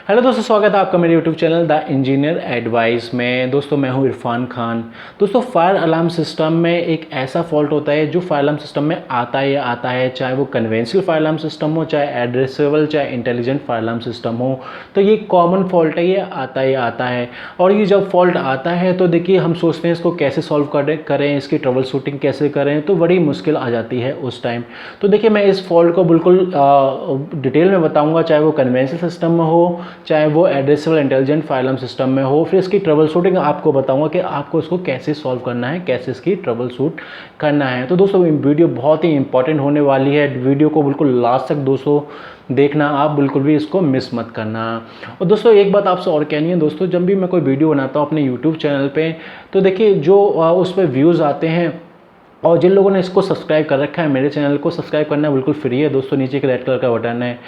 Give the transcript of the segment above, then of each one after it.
Hello दोस्तों, स्वागत है आपका मेरे YouTube channel the engineer advice में। दोस्तों मैं हूं इरफान खान। दोस्तों फायर अलार्म सिस्टम में एक ऐसा फॉल्ट होता है जो फायर अलार्म सिस्टम में आता है, चाहे वो कन्वेंशनल फायर अलार्म सिस्टम हो, चाहे एड्रेसेबल, चाहे इंटेलिजेंट फायर अलार्म सिस्टम हो। तो ये कॉमन फॉल्ट है, ये आता है। और ये जब फॉल्ट आता है तो देखिए हम सोचते हैं इसको कैसे सॉल्व करें, इसकी ट्रबल शूटिंग कैसे करें, तो बड़ी मुश्किल आ जाती है उस टाइम। तो देखिए मैं इस फॉल्ट को बिल्कुल डिटेल में बताऊँगा, चाहे वो कन्वेंशनल सिस्टम में हो, चाहे वो addressable intelligent fire alarm system में हो। फिर इसकी ट्रबल शूटिंग आपको बताऊंगा कि आपको इसको कैसे सॉल्व करना है, कैसे इसकी ट्रबल शूट करना है। तो दोस्तों वीडियो बहुत ही इंपॉर्टेंट होने वाली है, वीडियो को बिल्कुल लास्ट तक दोस्तों देखना, आप बिल्कुल भी इसको मिस मत करना। और दोस्तों एक बात आपसे और कहनी है दोस्तों, जब भी मैं कोई वीडियो बनाता हूँ अपने यूट्यूब चैनल पर, तो देखिए जो उस पर व्यूज़ आते हैं, और जिन लोगों ने इसको सब्सक्राइब कर रखा है, मेरे चैनल को सब्सक्राइब करना बिल्कुल फ्री है दोस्तों, नीचे एक रेड कलर का बटन है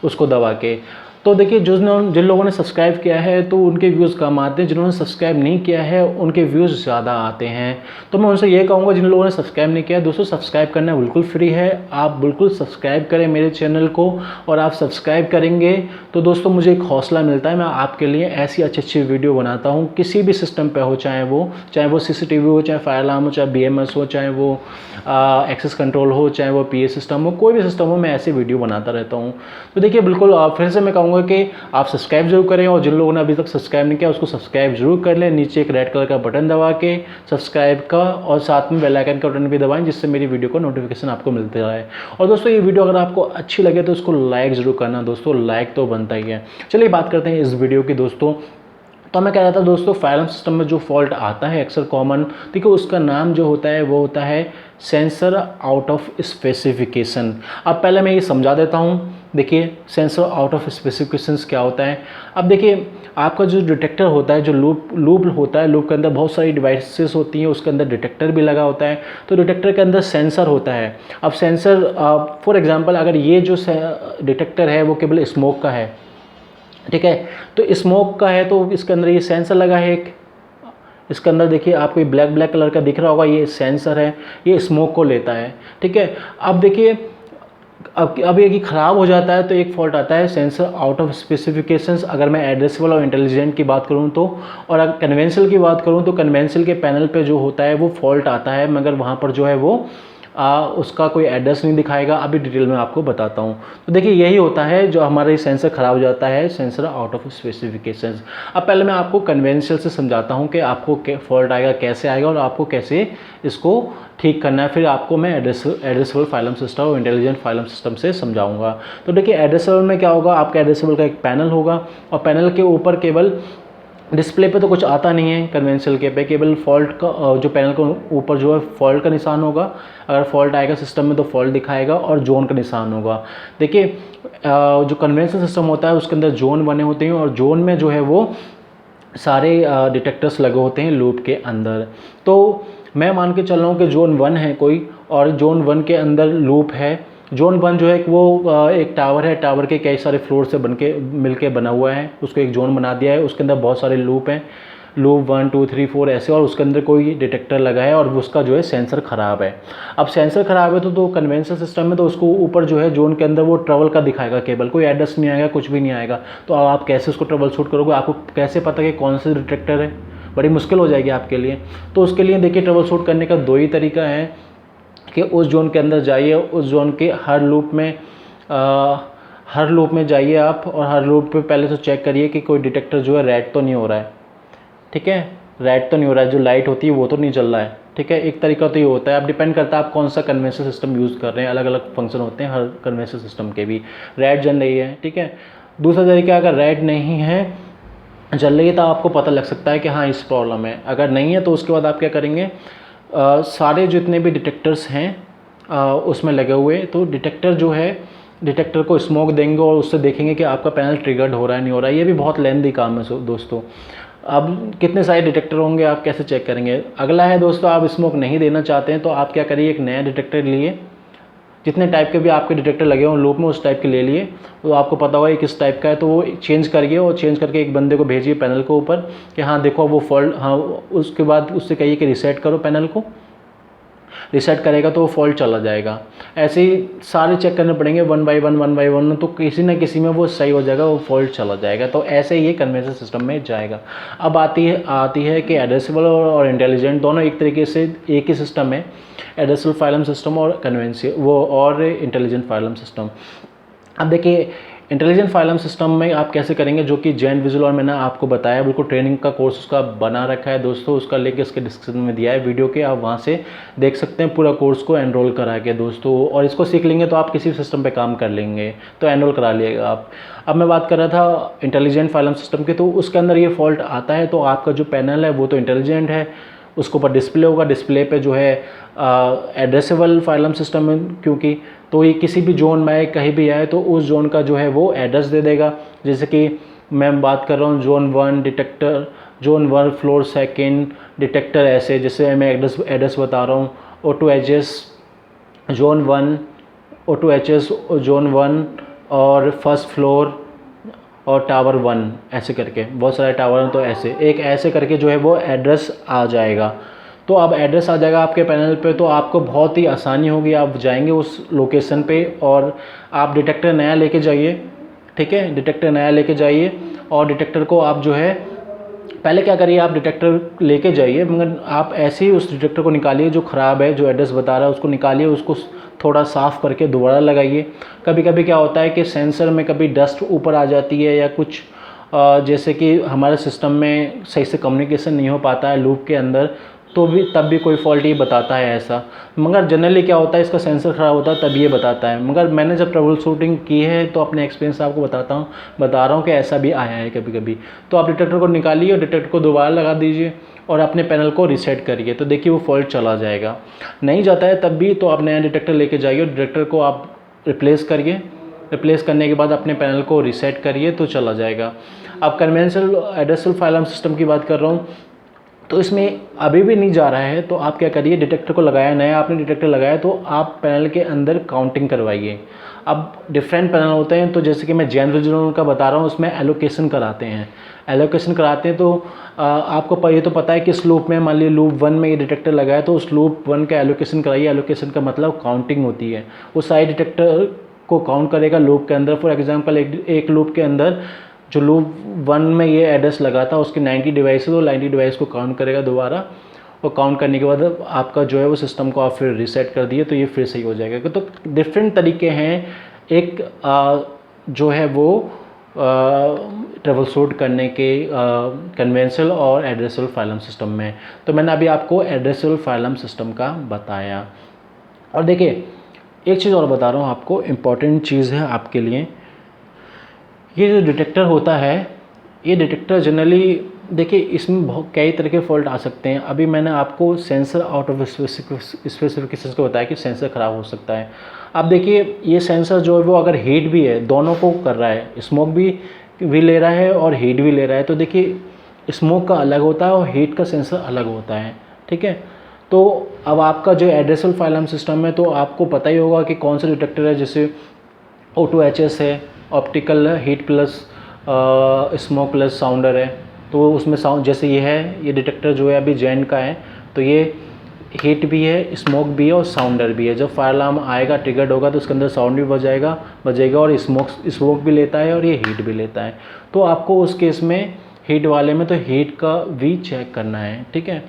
उसको दबा के। तो देखिए जिन लोगों ने सब्सक्राइब किया है तो उनके व्यूज़ कम आते हैं, जिन्होंने सब्सक्राइब नहीं किया है उनके व्यूज़ ज़्यादा आते हैं। तो मैं उनसे ये कहूँगा, जिन लोगों ने सब्सक्राइब नहीं किया है दोस्तों, सब्सक्राइब करना बिल्कुल फ्री है, आप बिल्कुल सब्सक्राइब करें मेरे चैनल को। और आप सब्सक्राइब करेंगे तो दोस्तों मुझे एक हौसला मिलता है, मैं आपके लिए ऐसी अच्छी वीडियो बनाता हूँ, किसी भी सिस्टम पर हो, चाहे वो CCTV हो, चाहे फायर अलार्म हो, चाहे BMS हो, चाहे वो एक्सेस कंट्रोल हो, चाहे वो PA सिस्टम हो, कोई भी सिस्टम हो, मैं ऐसे वीडियो बनाता रहता हूँ। तो देखिए बिल्कुल फिर से मैं कहूँगा कि आप सब्सक्राइब जरूर करें, और जिन लोगों ने अभी तक सब्सक्राइब नहीं किया उसको सब्सक्राइब जरूर कर लें, नीचे एक रेड कलर का बटन दबा के सब्सक्राइब का, और साथ में बेल आइकन का बटन भी दबाएं, जिससे मेरी वीडियो को नोटिफिकेशन आपको मिलते रहे। और दोस्तों ये वीडियो अगर आपको अच्छी लगे तो इसको लाइक जरूर करना दोस्तों, लाइक तो बनता ही है। चलिए बात करते हैं इस वीडियो की दोस्तों। तो मैं कह रहा था दोस्तों, फायर अलार्म सिस्टम में जो फॉल्ट आता है अक्सर कॉमन, देखिए उसका नाम जो होता है वो होता है सेंसर आउट ऑफ स्पेसिफिकेशन। अब पहले मैं ये समझा देता हूँ। देखिए सेंसर आउट ऑफ स्पेसिफिकेशंस क्या होता है। अब देखिए आपका जो डिटेक्टर होता है, जो लूप होता है, लूप के अंदर बहुत सारी डिवाइसेस होती हैं, उसके अंदर डिटेक्टर भी लगा होता है। तो डिटेक्टर के अंदर सेंसर होता है। अब सेंसर फॉर एग्जांपल अगर ये जो डिटेक्टर है वो केवल स्मोक का है, ठीक है, तो स्मोक का है तो इसके अंदर ये सेंसर लगा है एक, इसके अंदर देखिए आपको ये ब्लैक कलर का दिख रहा होगा, ये सेंसर है, ये स्मोक को लेता है, ठीक है। अब देखिए अब ये ख़राब हो जाता है तो एक फॉल्ट आता है सेंसर आउट ऑफ स्पेसिफिकेशंस। अगर मैं एड्रेसेबल और इंटेलिजेंट की बात करूं तो, और अगर कन्वेंशनल की बात करूं तो कन्वेंशनल के पैनल पे जो होता है वो फॉल्ट आता है, मगर वहाँ पर जो है वो उसका कोई एड्रेस नहीं दिखाएगा। अभी डिटेल में आपको बताता हूँ। तो देखिए यही होता है जो हमारा ये सेंसर ख़राब हो जाता है, सेंसर आउट ऑफ स्पेसिफिकेशंस। अब पहले मैं आपको कन्वेंशनल से समझाता हूँ कि आपको फॉल्ट आएगा, कैसे आएगा, और आपको कैसे इसको ठीक करना है। फिर आपको मैं एड्रेसेबल फायर अलार्म सिस्टम और इंटेलिजेंट फायर अलार्म सिस्टम से समझाऊंगा। तो देखिए एड्रेसेबल में क्या होगा, आपका एड्रेसेबल का एक पैनल होगा, और पैनल के ऊपर केवल डिस्प्ले पे तो कुछ आता नहीं है कन्वेंशनल के पे, केवल फॉल्ट का जो पैनल के ऊपर जो है फॉल्ट का निशान होगा। अगर फॉल्ट आएगा सिस्टम में तो फॉल्ट दिखाएगा, और जोन का निशान होगा। देखिए जो कन्वेंशनल सिस्टम होता है उसके अंदर जोन बने होते हैं, और जोन में जो है वो सारे डिटेक्टर्स लगे होते हैं लूप के अंदर। तो मैं मान के चल रहा हूँ कि जोन 1 है कोई, और जोन 1 के अंदर लूप है। जोन 1 जो है वो एक टावर है, टावर के कई सारे फ्लोर से मिलके बना हुआ है, उसको एक जोन बना दिया है। उसके अंदर बहुत सारे लूप हैं, लूप 1 2 3 4 ऐसे, और उसके अंदर कोई डिटेक्टर लगा है, और उसका जो है सेंसर ख़राब है। अब सेंसर ख़राब है तो कन्वेंशनल सिस्टम में तो उसको ऊपर जो है जोन के अंदर वो ट्रबल का दिखाएगा, केवल कोई एड्रेस नहीं आएगा, कुछ भी नहीं आएगा। तो आप कैसे उसको ट्रबल शूट करोगे, आपको कैसे पता कि कौन सा डिटेक्टर है, बड़ी मुश्किल हो जाएगी आपके लिए। तो उसके लिए देखिए ट्रबल शूट करने का 2 ही तरीका है कि उस जोन के अंदर जाइए, उस जोन के हर लूप में जाइए आप, और हर लूप पे पहले तो चेक करिए कि कोई डिटेक्टर जो है रेड तो नहीं हो रहा है, ठीक है, रेड तो नहीं हो रहा है, जो लाइट होती है वो तो नहीं चल रहा है, ठीक है। एक तरीका तो ये होता है। अब डिपेंड करता है आप कौन सा कन्वेंशनल सिस्टम यूज़ कर रहे हैं, अलग अलग फंक्शन होते हैं हर कन्वेंशनल सिस्टम के भी। रेड जल रही है, ठीक है। दूसरा तरीका, अगर रेड नहीं है, जल रही है, तो आपको पता लग सकता है कि हाँ इस प्रॉब्लम है। अगर नहीं है तो उसके बाद आप क्या करेंगे, सारे जितने भी डिटेक्टर्स हैं उसमें लगे हुए, तो डिटेक्टर जो है, डिटेक्टर को स्मोक देंगे और उससे देखेंगे कि आपका पैनल ट्रिगर्ड हो रहा है नहीं हो रहा है। ये भी बहुत लेंथी काम है दोस्तों। अब कितने सारे डिटेक्टर होंगे, आप कैसे चेक करेंगे। अगला है दोस्तों, आप स्मोक नहीं देना चाहते हैं तो आप क्या करिए, एक नया डिटेक्टर लिए, जितने टाइप के भी आपके डिटेक्टर लगे हों लूप में उस टाइप के ले लिए, तो आपको पता होगा ये किस टाइप का है, तो वो चेंज करिए, और चेंज करके एक बंदे को भेजिए पैनल के ऊपर कि हाँ देखो वो फॉल्ट, हाँ उसके बाद उससे कहिए कि रीसेट करो पैनल को। रीसेट करेगा तो वो फॉल्ट चला जाएगा। ऐसे ही सारे चेक करने पड़ेंगे वन बाय वन, तो किसी ना किसी में वो सही हो जाएगा, वो फॉल्ट चला जाएगा। तो ऐसे ही ये कन्वेंशन सिस्टम में जाएगा। अब आती है कि एड्रेसेबल और इंटेलिजेंट दोनों एक तरीके से एक ही सिस्टम है, एड्रेसेबल फाइलम सिस्टम और कन्वेंशन वो और इंटेलिजेंट फाइलम सिस्टम। अब देखिए इंटेलिजेंट फाइलम सिस्टम में आप कैसे करेंगे, जो कि जेन विजुअल और मैंने आपको बताया, बिल्कुल ट्रेनिंग का कोर्स उसका बना रखा है दोस्तों, उसका लिंक इसके डिस्क्रिप्शन में दिया है वीडियो के, आप वहाँ से देख सकते हैं पूरा कोर्स को एनरोल करा के दोस्तों। और इसको सीख लेंगे तो आप किसी भी सिस्टम पे काम कर लेंगे, तो एनरोल करा लिएगा आप। अब मैं बात कर रहा था इंटेलिजेंट फाइलम सिस्टम की, तो उसके अंदर ये फॉल्ट आता है तो आपका जो पैनल है वो तो इंटेलिजेंट है, उसके ऊपर डिस्प्ले होगा, डिस्प्ले पे जो है एड्रेसेबल फाइलम सिस्टम है क्योंकि, तो ये किसी भी जोन में कहीं भी आए तो उस जोन का जो है वो एड्रेस दे देगा। जैसे कि मैं बात कर रहा हूँ zone 1 detector, zone 1 floor second detector, ऐसे जैसे मैं एड्रेस बता रहा हूँ, O2HS जोन 1, O2HS जोन 1 और फर्स्ट फ्लोर और टावर 1, ऐसे करके बहुत सारे टावर हैं, तो ऐसे करके जो है वो एड्रेस आ जाएगा। तो अब एड्रेस आ जाएगा आपके पैनल पे, तो आपको बहुत ही आसानी होगी, आप जाएंगे उस लोकेशन पे और आप डिटेक्टर नया लेके जाइए, ठीक है, डिटेक्टर नया लेके जाइए और डिटेक्टर को आप जो है पहले क्या करिए, आप डिटेक्टर लेके जाइए, मगर आप ऐसे ही उस डिटेक्टर को निकालिए जो ख़राब है, जो एड्रेस बता रहा है उसको निकालिए, उसको थोड़ा साफ़ करके दोबारा लगाइए। कभी कभी क्या होता है कि सेंसर में कभी डस्ट ऊपर आ जाती है या कुछ जैसे कि हमारे सिस्टम में सही से कम्युनिकेशन नहीं हो पाता है लूप के अंदर, तो भी तब भी कोई फॉल्ट ये बताता है ऐसा। मगर जनरली क्या होता है, इसका सेंसर ख़राब होता है तब ये बताता है। मगर मैंने जब ट्रबल शूटिंग की है तो अपने एक्सपीरियंस आपको बता रहा हूँ कि ऐसा भी आया है कभी कभी। तो आप डिटेक्टर को निकालिए और डिटेक्टर को दोबारा लगा दीजिए और अपने पैनल को रीसेट करिए, तो देखिए वो फॉल्ट चला जाएगा। नहीं जाता है तब भी तो आप नया डिटेक्टर लेके जाइए और डिटेक्टर को आप रिप्लेस करिए, रिप्लेस करने के बाद अपने पैनल को रीसेट करिए तो चला जाएगा। अब कन्वेंशनल एड्रेसेबल फाइलम सिस्टम की बात कर रहा हूँ, तो इसमें अभी भी नहीं जा रहा है तो आप क्या करिए, डिटेक्टर को लगाया, नया आपने डिटेक्टर लगाया तो आप पैनल के अंदर काउंटिंग करवाइए। अब डिफरेंट पैनल होते हैं, तो जैसे कि मैं जेन विजुअल का बता रहा हूँ, उसमें एलोकेशन कराते हैं, तो आपको ये तो पता है कि इस लूप में मान लीजिए लूप 1 में ये डिटेक्टर लगाया तो उस लूप 1 का एलोकेशन कराइए। एलोकेशन का मतलब काउंटिंग होती है, वो सारे डिटेक्टर को काउंट करेगा लूप के अंदर। फॉर एग्जांपल एक लूप के अंदर जो लूप 1 में ये एड्रेस लगा था उसके 90 डिवाइस, तो 90 डिवाइस को काउंट करेगा दोबारा, और काउंट करने के बाद आपका जो है वो सिस्टम को आप फिर रीसेट कर दिए तो ये फिर सही हो जाएगा। तो डिफरेंट तरीके हैं एक जो है वो ट्रबल शूट करने के कन्वेंशनल और एड्रेसेबल फाइलम सिस्टम में। तो मैंने अभी आपको एड्रेसेबल फाइलम सिस्टम का बताया। और देखिए एक चीज़ और बता रहा हूँ आपको, इम्पॉर्टेंट चीज़ है आपके लिए, ये जो डिटेक्टर होता है, ये डिटेक्टर जनरली देखिए इसमें बहुत कई तरह के फॉल्ट आ सकते हैं। अभी मैंने आपको सेंसर आउट ऑफ स्पेसिफिकेशंस को बताया कि सेंसर ख़राब हो सकता है। अब देखिए ये सेंसर जो है वो अगर हीट भी है, दोनों को कर रहा है, स्मोक भी ले रहा है और हीट भी ले रहा है, तो देखिए स्मोक का अलग होता है और हीट का सेंसर अलग होता है, ठीक है। तो अब आपका जो एड्रेसेबल फाइलम सिस्टम है तो आपको पता ही होगा कि कौन सा डिटेक्टर है, जैसे O2HS है, optical heat plus smoke plus साउंडर है, तो उसमें साउंड जैसे ये है, ये डिटेक्टर जो है अभी जेन का है, तो ये हीट भी है, स्मोक भी है और साउंडर भी है। जब फायर अलार्म आएगा, ट्रिगर्ड होगा तो उसके अंदर साउंड भी बजेगा और स्मोक भी लेता है और ये हीट भी लेता है। तो आपको उस केस में हीट वाले में तो हीट का भी चेक करना है, ठीक है,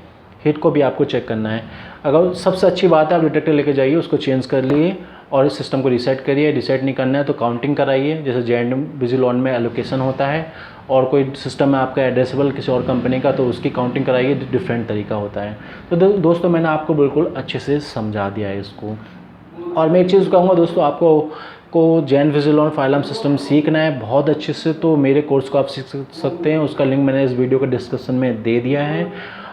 हीट को भी आपको चेक करना है। अगर सबसे अच्छी बात है आप डिटेक्टर लेके जाइए, उसको चेंज कर लिए और इस सिस्टम को रीसेट करिए। रीसेट नहीं करना है तो काउंटिंग कराइए, जैसे जेन विजुअल ऑन में एलोकेशन होता है, और कोई सिस्टम है आपका एड्रेसेबल किसी और कंपनी का तो उसकी काउंटिंग कराइए, डिफरेंट तरीका होता है। तो दोस्तों मैंने आपको बिल्कुल अच्छे से समझा दिया है इसको। और मैं एक चीज़ कहूँगा दोस्तों, आपको जेन विजुअल ऑन फाइलम सिस्टम सीखना है बहुत अच्छे से, तो मेरे कोर्स को आप सीख सकते हैं, उसका लिंक मैंने इस वीडियो के डिस्क्रिप्शन में दे दिया है,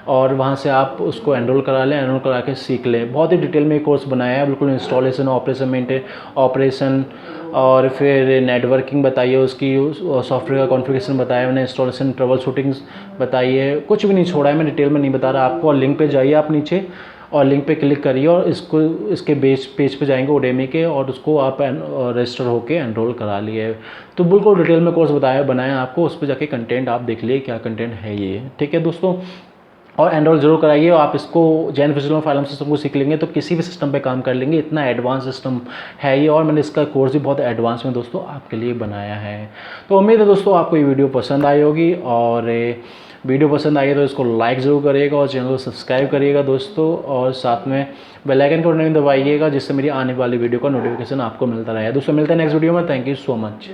और वहाँ से आप उसको एनरोल करा लें, एनरोल करा के सीख लें। बहुत ही डिटेल में कोर्स बनाया है, बिल्कुल इंस्टॉलेशन, ऑपरेशन और फिर नेटवर्किंग बताइए, उसकी सॉफ्टवेयर का कॉन्फ़िगरेशन बताया मैंने, इंस्टॉलेशन, ट्रबल शूटिंग्स बताई है, कुछ भी नहीं छोड़ा है मैं, डिटेल में नहीं बता रहा आपको। और लिंक पे जाइए आप नीचे और लिंक पे क्लिक करिए और इसके पेज पे जाएंगे ओडेमी के, और उसको आप रजिस्टर होके एनरोल करा लिए। तो बिल्कुल डिटेल में कोर्स बनाया आपको, उस पर जाके कंटेंट आप देख लिए क्या कंटेंट है ये, ठीक है दोस्तों। और एनरोल जरूर कराइए। और आप इसको Jain physical file alarm system को सीख लेंगे तो किसी भी सिस्टम पे काम कर लेंगे, इतना एडवांस सिस्टम है ये। और मैंने इसका कोर्स भी बहुत एडवांस में दोस्तों आपके लिए बनाया है। तो उम्मीद है दोस्तों आपको ये वीडियो पसंद आई होगी, और वीडियो पसंद आई है तो इसको लाइक ज़रूर करिएगा और चैनल को सब्सक्राइब करिएगा दोस्तों, और साथ में बेल आइकन को नहीं दबाइएगा, जिससे मेरी आने वाली वीडियो का नोटिफिकेशन आपको मिलता रहे। दोस्तों मिलते हैं नेक्स्ट वीडियो में। Thank you so much.